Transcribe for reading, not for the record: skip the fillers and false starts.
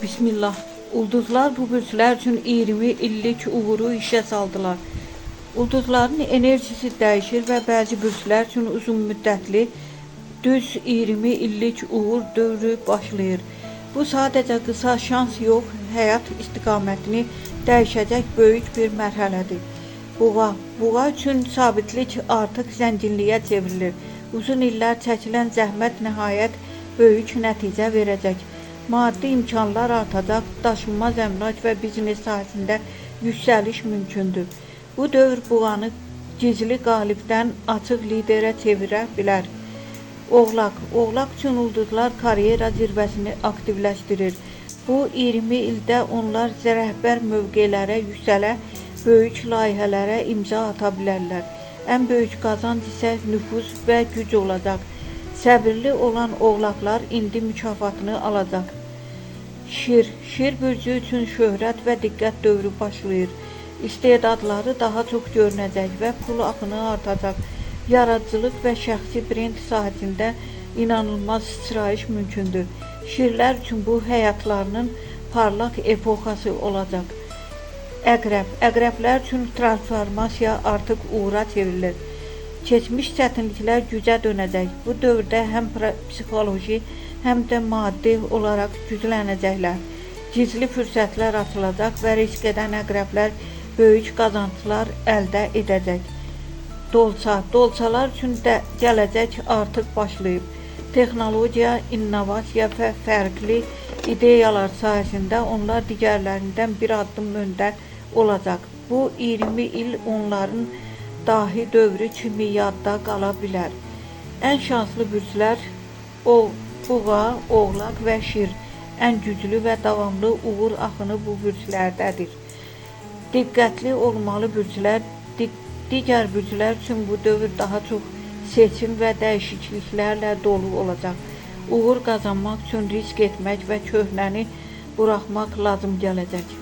Bismillah. Ulduzlar bu bürclər üçün 20 illik uğuru işə saldılar. Ulduzların enerjisi dəyişir və bəzi bürclər üçün uzun müddətli düz 20 illik uğur dövrü başlayır. Bu sadəcə qısa şans yox, həyat istiqamətini dəyişəcək böyük bir mərhələdir. Buğa üçün sabitlik artıq zənginliyə çevrilir. Uzun illər çəkilən zəhmət nəhayət böyük nəticə verəcək. Maddi imkanlar artacaq, daşınmaz əmlak və biznes sahəsində yüksəliş mümkündür. Bu dövr buğanı gizli qalibdən açıq liderə çevirə bilər. Oğlaq üçün ulduzlar karyera zirvəsini aktivləşdirir. Bu 20 ildə onlar rəhbər mövqelərə yüksələ, böyük layihələrə imza ata bilərlər. Ən böyük qazanc isə nüfuz və güc olacaq. Səbirli olan oğlaqlar indi mükafatını alacaq. Şir bürcü üçün şöhrət və diqqət dövrü başlayır. İstedadları daha çox görünəcək və pul axını artacaq. Yaradıcılıq və şəxsi brend sahəsində inanılmaz sıçrayış mümkündür. Şirlər üçün bu həyatlarının parlaq epoxası olacaq. Əqrəblər üçün transformasiya artıq uğura çevrilir. Keçmiş çətinliklər gücə dönəcək. Bu dövrdə həm psixoloji, həm də maddi olaraq güclənəcəklər. Gizli fürsətlər açılacaq və risk edən əqrəblər böyük qazanclar əldə edəcək. Dolçalar üçün də gələcək artıq başlayıb. Texnologiya, innovasiya və fərqli ideyalar sayəsində onlar digərlərindən bir addım öndə olacaq. Bu 20 il onların dahi dövrü kimi yadda qala bilər. Ən şanslı bürclər Buğa, Oğlaq və Şir. Ən güclü və davamlı uğur axını bu bürclərdədir. Diqqətli olmalı bürclər. Digər bürclər üçün bu dövr daha çox seçim və dəyişikliklərlə dolu olacaq. Uğur qazanmaq üçün risk etmək və köhnəni buraxmaq lazım gələcək.